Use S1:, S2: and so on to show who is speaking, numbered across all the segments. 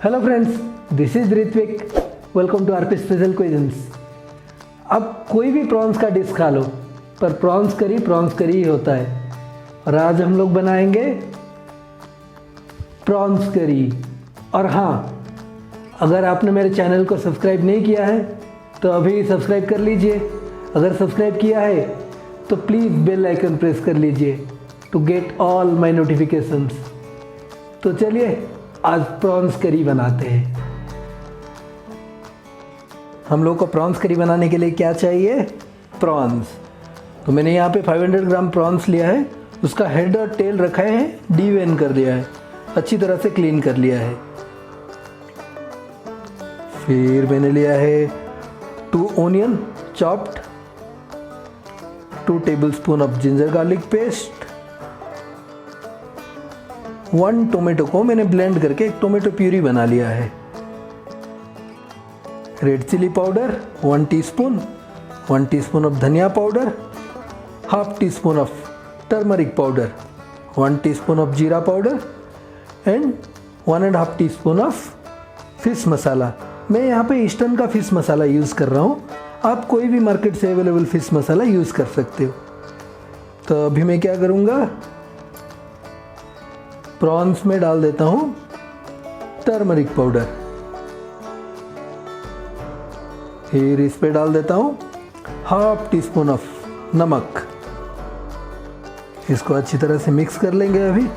S1: Hello friends, this is Ritvik. Welcome to RP special quizzes. अब कोई भी प्रॉन्स का डिश खा लो, पर प्रॉन्स करी ही होता है। और आज हम लोग बनाएंगे प्रॉन्स करी। और हाँ, अगर आपने मेरे चैनल को सब्सक्राइब नहीं किया है तो अभी सब्सक्राइब कर लीजिए। अगर सब्सक्राइब किया है तो प्लीज़ बेल आइकन प्रेस कर लीजिए to get all my notifications. तो चलिए आज प्रॉन्स करी बनाते हैं। हम लोग को प्रॉन्स करी बनाने के लिए क्या चाहिए? प्रॉन्स। तो मैंने यहाँ पे 500 ग्राम प्रॉन्स लिया है। उसका हेड और टेल रखा है, डीवेन कर दिया है, अच्छी तरह से क्लीन कर लिया है। फिर मैंने लिया है 2 onion chopped, 2 tablespoon of ginger garlic paste, 1 tomato को मैंने ब्लेंड करके एक टोमेटो प्यूरी बना लिया है। Red chilli powder 1 teaspoon, 1 teaspoon of dhania powder, half teaspoon of turmeric powder, 1 teaspoon of jeera powder and 1.5 teaspoon of fish masala. मैं यहाँ पे ईस्टर्न का फिश मसाला यूज़ कर रहा हूँ। आप कोई भी मार्केट से अवेलेबल फिश मसाला यूज़ कर सकते हो। तो अभी मैं क्या करूँगा, प्रॉन्स में डाल देता हूँ टर्मरिक पाउडर। फिर इस पे डाल देता हूँ हाफ टी स्पून ऑफ नमक। इसको अच्छी तरह से मिक्स कर लेंगे। अभी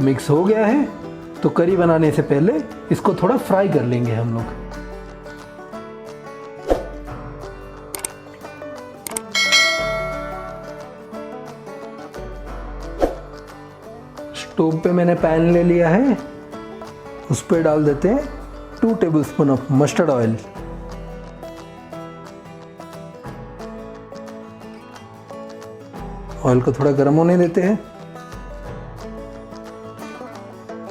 S1: मिक्स हो गया है। तो करी बनाने से पहले इसको थोड़ा फ्राई कर लेंगे हम लोग। स्टोव पे मैंने पैन ले लिया है, उस पर डाल देते हैं 2 tablespoon of mustard oil. Oil को थोड़ा गर्म होने देते हैं।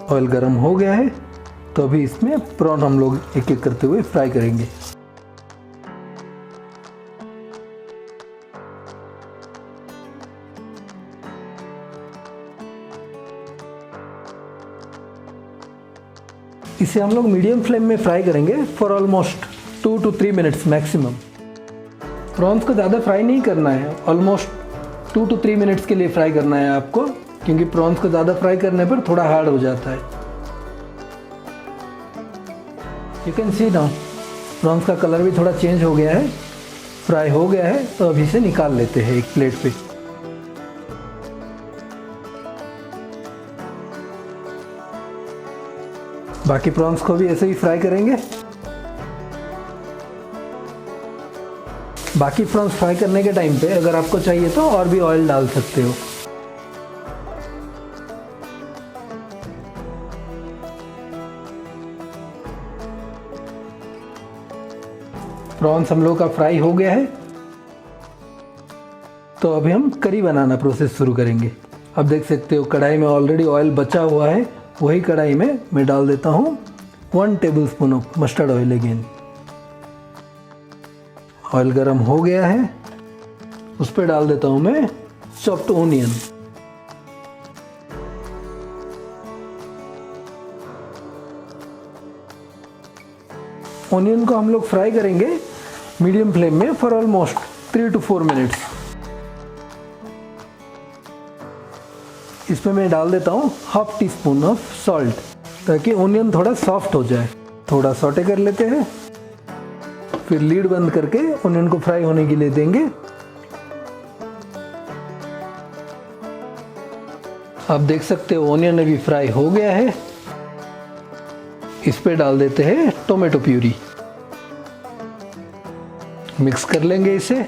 S1: ऑयल गर्म हो गया है तो अभी इसमें प्रॉन हम लोग एक एक करते हुए फ्राई करेंगे। इसे हम लोग मीडियम फ्लेम में फ्राई करेंगे for almost 2 to 3 minutes maximum. Prawns को ज़्यादा फ्राई नहीं करना है, ऑलमोस्ट 2 to 3 मिनट्स के लिए फ्राई करना है आपको, क्योंकि प्रॉन्स को ज़्यादा फ्राई करने पर थोड़ा हार्ड हो जाता है। You can C now prawns का कलर भी थोड़ा चेंज हो गया है, फ्राई हो गया है। तो अभी से निकाल लेते हैं एक प्लेट पे। बाकी प्रॉन्स को भी ऐसे ही फ्राई करेंगे। बाकी प्रॉन्स फ्राई करने के टाइम पे अगर आपको चाहिए तो और भी ऑयल डाल सकते हो। प्रॉन्स हम लोग का फ्राई हो गया है। तो अभी हम करी बनाना प्रोसेस शुरू करेंगे। अब देख सकते हो कढ़ाई में ऑलरेडी ऑयल बचा हुआ है। वही कढ़ाई में मैं डाल देता हूँ 1 tablespoon of mustard oil again. Oil गर्म हो गया है, उस पर डाल देता हूँ मैं चॉप्ड ओनियन। ओनियन को हम लोग फ्राई करेंगे मीडियम फ्लेम में फॉर ऑलमोस्ट 3 to 4 मिनट्स। इसमें मैं डाल देता हूँ half teaspoon of salt, ताकि ओनियन थोड़ा सॉफ्ट हो जाए। थोड़ा सॉटे कर लेते हैं, फिर लीड बंद करके ओनियन को फ्राई होने के लिए देंगे। आप देख सकते हो ओनियन अभी फ्राई हो गया है। इस पे डाल देते हैं टोमेटो प्यूरी। मिक्स कर लेंगे इसे।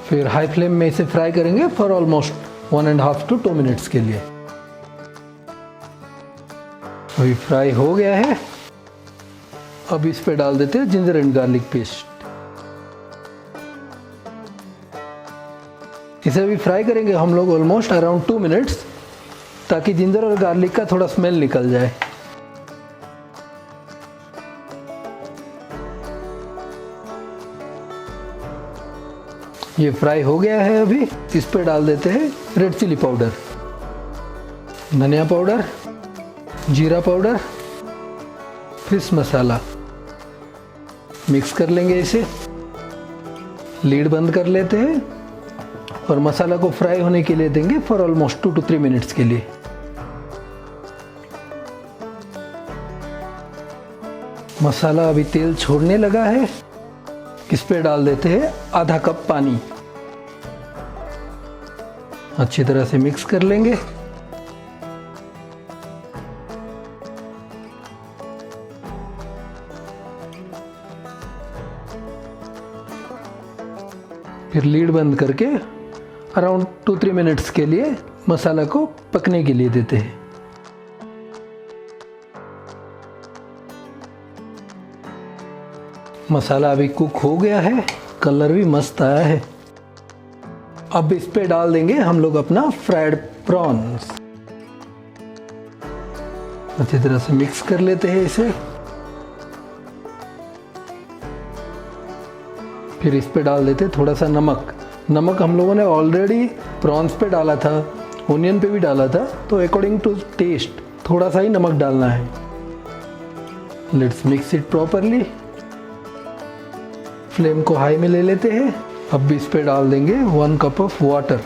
S1: फिर हाई फ्लेम में इसे फ्राई करेंगे फॉर ऑलमोस्ट 1.5 to 2 मिनट्स के लिए। अभी फ्राई हो गया है। अब इस पे डाल देते हैं जिंजर एंड गार्लिक पेस्ट। इसे अभी फ्राई करेंगे हम लोग ऑलमोस्ट अराउंड 2 मिनट्स, ताकि जिंजर और गार्लिक का थोड़ा स्मेल निकल जाए। ये फ्राई हो गया है। अभी इस पर डाल देते हैं रेड चिली पाउडर, धनिया पाउडर, जीरा पाउडर, फिश मसाला। मिक्स कर लेंगे इसे, लीड बंद कर लेते हैं और मसाला को फ्राई होने के लिए देंगे फॉर ऑलमोस्ट 2 to 3 मिनट्स के लिए। मसाला अभी तेल छोड़ने लगा है। इस पे डाल देते हैं आधा कप पानी। अच्छी तरह से मिक्स कर लेंगे। फिर लीड बंद करके अराउंड 2-3 मिनट्स के लिए मसाला को पकने के लिए देते हैं। मसाला अभी कुक हो गया है, कलर भी मस्त आया है। अब इस पे डाल देंगे हम लोग अपना फ्राइड प्रॉन्स। अच्छी तरह से मिक्स कर लेते हैं इसे। फिर इस पे डाल देते हैं थोड़ा सा नमक। नमक हम लोगों ने ऑलरेडी प्रॉन्स पे डाला था, ओनियन पे भी डाला था, तो अकॉर्डिंग टू टेस्ट थोड़ा सा ही नमक डालना है। Let's mix it properly. Flame को हाई में ले लेते हैं। अब इस पे डाल देंगे 1 cup of water.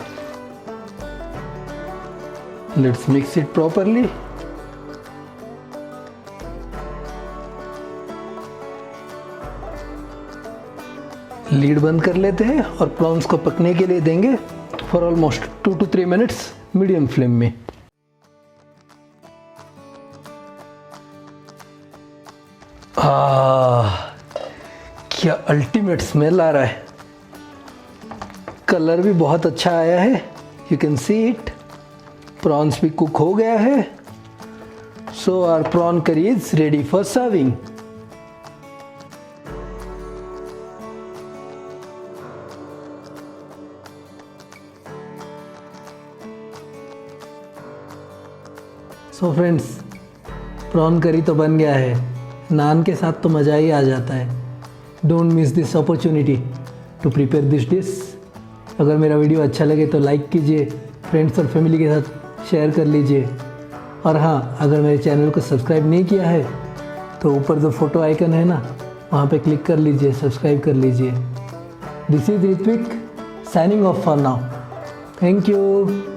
S1: Let's mix it properly. Lead बंद कर लेते हैं और प्रॉन्स को पकने के लिए देंगे for almost 2 to 3 minutes medium flame में। क्या अल्टीमेट स्मेल आ रहा है। कलर भी बहुत अच्छा आया है, you can see it. Prawns भी कुक हो गया है। So our prawn curry is ready for serving. So friends, prawn curry तो बन गया है। नान के साथ तो मज़ा ही आ जाता है। Don't miss this opportunity to prepare this dish. अगर मेरा वीडियो अच्छा लगे तो लाइक कीजिए, फ्रेंड्स और फैमिली के साथ शेयर कर लीजिए। और हाँ, अगर मेरे चैनल को सब्सक्राइब नहीं किया है तो ऊपर जो फोटो आइकन है ना, वहाँ पे क्लिक कर लीजिए, सब्सक्राइब कर लीजिए। This is Ritvik signing off for now. Thank you.